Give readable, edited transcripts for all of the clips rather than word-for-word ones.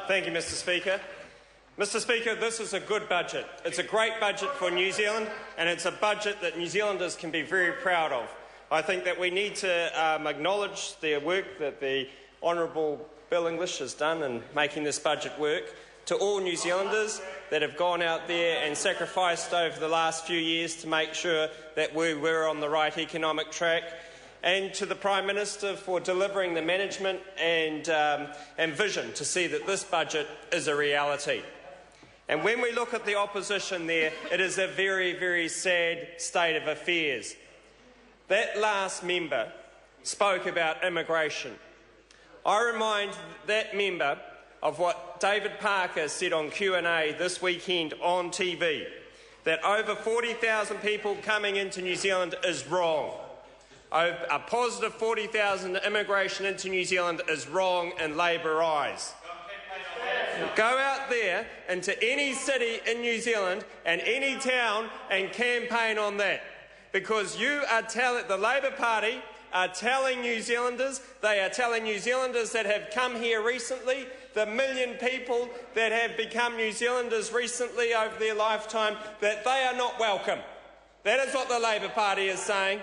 Thank you, Mr Speaker. Mr Speaker, this is a good budget. It's a great budget for New Zealand, and it's a budget that New Zealanders can be very proud of. I think that we need to acknowledge the work that the Honourable Bill English has done in making this budget work. To all New Zealanders that have gone out there and sacrificed over the last few years to make sure that we were on the right economic track, and to the Prime Minister for delivering the management and vision to see that this budget is a reality. And when we look at the opposition there, it is a very, very sad state of affairs. That last member spoke about immigration. I remind that member of what David Parker said on Q&A this weekend on TV, that over 40,000 people coming into New Zealand is wrong. A positive 40,000 immigration into New Zealand is wrong in Labour eyes. Go out there into any city in New Zealand and any town and campaign on that, because you are the Labour Party are telling New Zealanders, they are telling New Zealanders that have come here recently, the million people that have become New Zealanders recently over their lifetime, that they are not welcome. That is what the Labour Party is saying,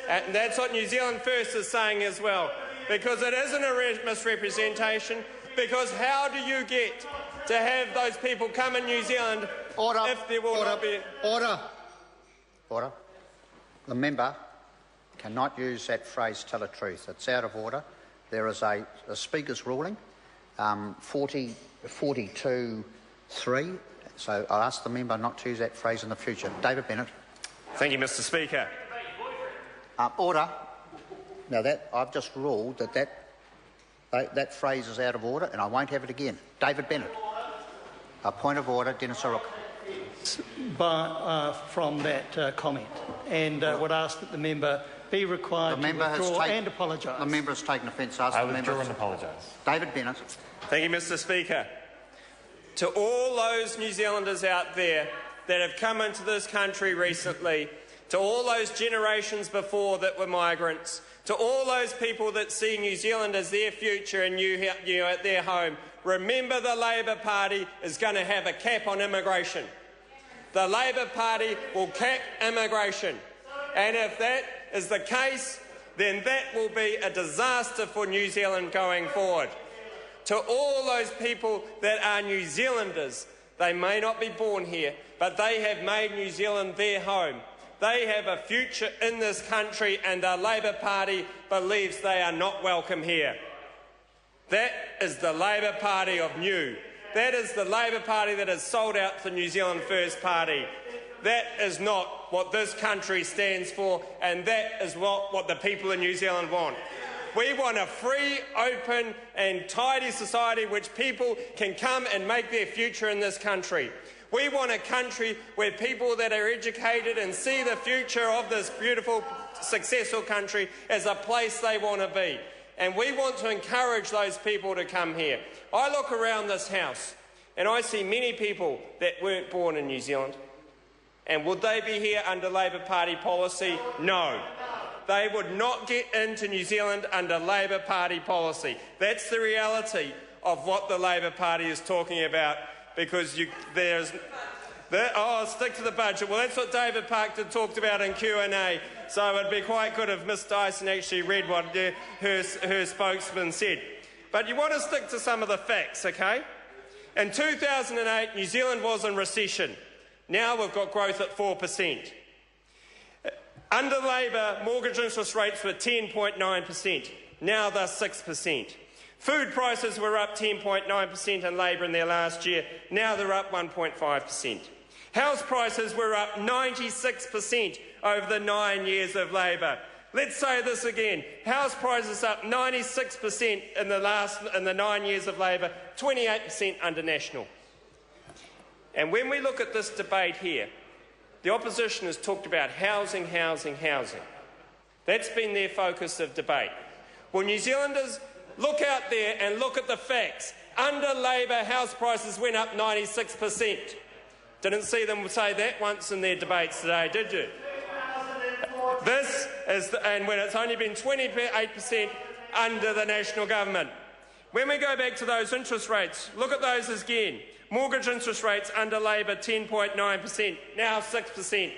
and that's what New Zealand First is saying as well, because it isn't a misrepresentation, because how do you get to have those people come in New Zealand if there will not be... Order. The member cannot use that phrase, tell a truth. It's out of order. There is a Speaker's ruling, 42.3, so I'll ask the member not to use that phrase in the future. David Bennett. Thank you, Mr Speaker. Order. Now, I've just ruled that phrase is out of order, and I won't have it again. David Bennett. A point of order, Dennis O'Rourke. From that comment, and would ask that the member be required to withdraw and apologise. The member has taken offence. I withdraw and apologise. David Bennett. Thank you, Mr Speaker. To all those New Zealanders out there that have come into this country recently, to all those generations before that were migrants, to all those people that see New Zealand as their future and you at their home, remember the Labour Party is going to have a cap on immigration. The Labour Party will cap immigration. And if that is the case, then that will be a disaster for New Zealand going forward. To all those people that are New Zealanders, they may not be born here, but they have made New Zealand their home. They have a future in this country, and the Labour Party believes they are not welcome here. That is the Labour Party of new. That is the Labour Party that has sold out to the New Zealand First Party. That is not what this country stands for, and that is what the people in New Zealand want. We want a free, open and tidy society which people can come and make their future in this country. We want a country where people that are educated and see the future of this beautiful, successful country as a place they want to be. And we want to encourage those people to come here. I look around this House and I see many people that weren't born in New Zealand. And would they be here under Labour Party policy? No. They would not get into New Zealand under Labour Party policy. That's the reality of what the Labour Party is talking about, because stick to the budget. Well, that's what David Parker talked about in Q&A, so it'd be quite good if Ms Dyson actually read what her spokesman said. But you want to stick to some of the facts, OK? In 2008, New Zealand was in recession. Now we've got growth at 4%. Under Labour, mortgage interest rates were 10.9%. Now they're 6%. Food prices were up 10.9% in Labour in their last year. Now they're up 1.5%. House prices were up 96% over the 9 years of Labour. Let's say this again. House prices up 96% in the 9 years of Labour, 28% under National. And when we look at this debate here, the opposition has talked about housing, housing, housing. That's been their focus of debate. Well, New Zealanders, look out there and look at the facts. Under Labour, house prices went up 96%. Didn't see them say that once in their debates today, did you? And when it's only been 28% under the National Government. When we go back to those interest rates, look at those again. Mortgage interest rates under Labor 10.9%, now 6%.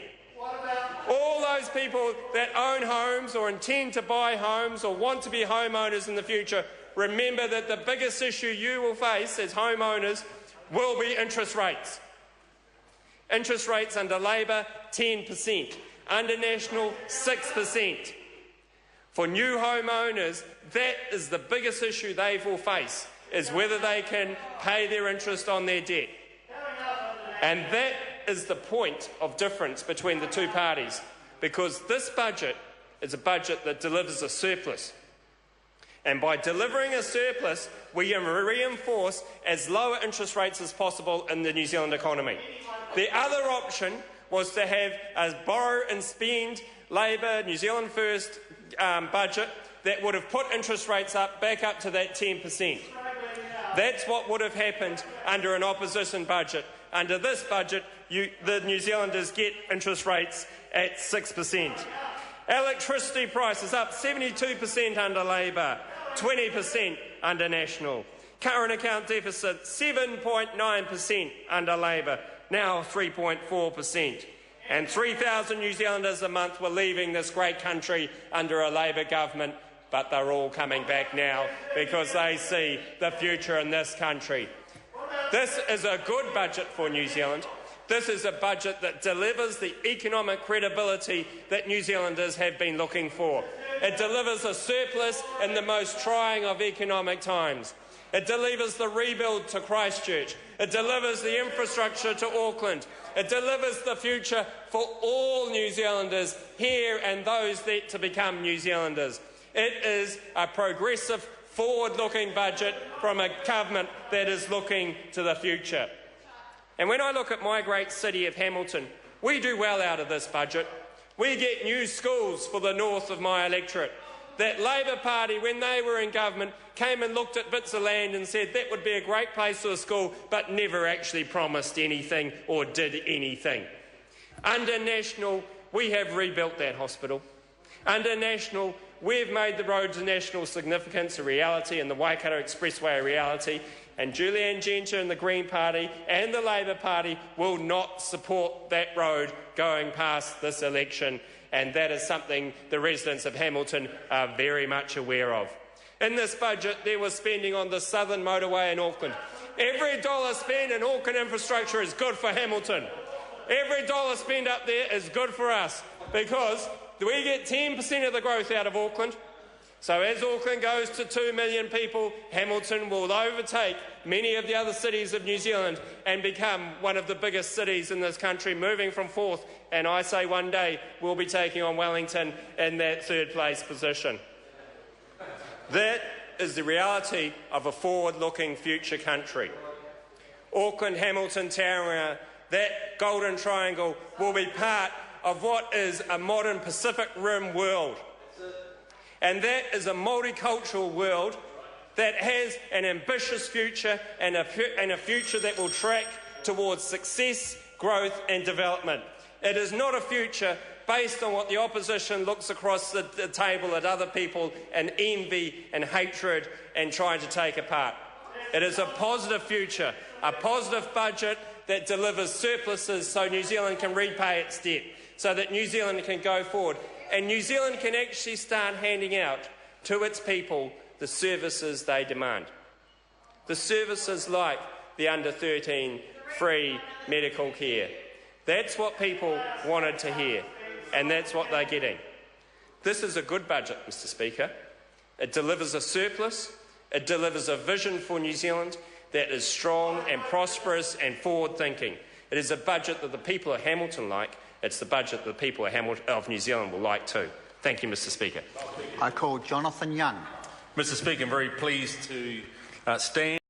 All those people that own homes or intend to buy homes or want to be homeowners in the future, remember that the biggest issue you will face as homeowners will be interest rates. Interest rates under Labor, 10%. Under National, 6%. For new homeowners, that is the biggest issue they will face, is whether they can pay their interest on their debt. And that is the point of difference between the two parties, because this budget is a budget that delivers a surplus. And by delivering a surplus, we reinforce as lower interest rates as possible in the New Zealand economy. The other option was to have a borrow and spend Labor, New Zealand First budget that would have put interest rates back up to that 10%. That's what would have happened under an opposition budget. Under this budget, the New Zealanders get interest rates at 6%. Electricity prices up 72% under Labor, 20% under National. Current account deficit 7.9% under Labor, now 3.4%. And 3,000 New Zealanders a month were leaving this great country under a Labor government, but they're all coming back now because they see the future in this country. This is a good budget for New Zealand. This is a budget that delivers the economic credibility that New Zealanders have been looking for. It delivers a surplus in the most trying of economic times. It delivers the rebuild to Christchurch. It delivers the infrastructure to Auckland. It delivers the future for all New Zealanders here and those yet to become New Zealanders. It is a progressive, forward-looking budget from a government that is looking to the future. And when I look at my great city of Hamilton, we do well out of this budget. We get new schools for the north of my electorate. That Labor Party, when they were in government, came and looked at bits of land and said that would be a great place for a school, but never actually promised anything or did anything. Under National, we have rebuilt that hospital. Under National, we've made the road to national significance a reality and the Waikato Expressway a reality. And Julianne Genter and the Green Party and the Labor Party will not support that road going past this election. And that is something the residents of Hamilton are very much aware of. In this budget, there was spending on the Southern Motorway in Auckland. Every dollar spent in Auckland infrastructure is good for Hamilton. Every dollar spent up there is good for us because we get 10% of the growth out of Auckland. So as Auckland goes to 2 million people, Hamilton will overtake many of the other cities of New Zealand and become one of the biggest cities in this country, moving from fourth. And I say one day we'll be taking on Wellington in that third place position. That is the reality of a forward-looking future country. Auckland, Hamilton, Tauranga, that golden triangle will be part of what is a modern Pacific Rim world. And that is a multicultural world that has an ambitious future and a future that will track towards success, growth and development. It is not a future based on what the opposition looks across the table at other people and envy and hatred and trying to take apart. It is a positive future, a positive budget that delivers surpluses so New Zealand can repay its debt, so that New Zealand can go forward. And New Zealand can actually start handing out to its people the services they demand. The services like the under-13 free medical care. That's what people wanted to hear, and that's what they're getting. This is a good budget, Mr. Speaker. It delivers a surplus. It delivers a vision for New Zealand that is strong and prosperous and forward-thinking. It is a budget that the people of Hamilton like. It's the budget that the people of New Zealand will like too. Thank you, Mr. Speaker. I call Jonathan Young. Mr. Speaker, I'm very pleased to stand.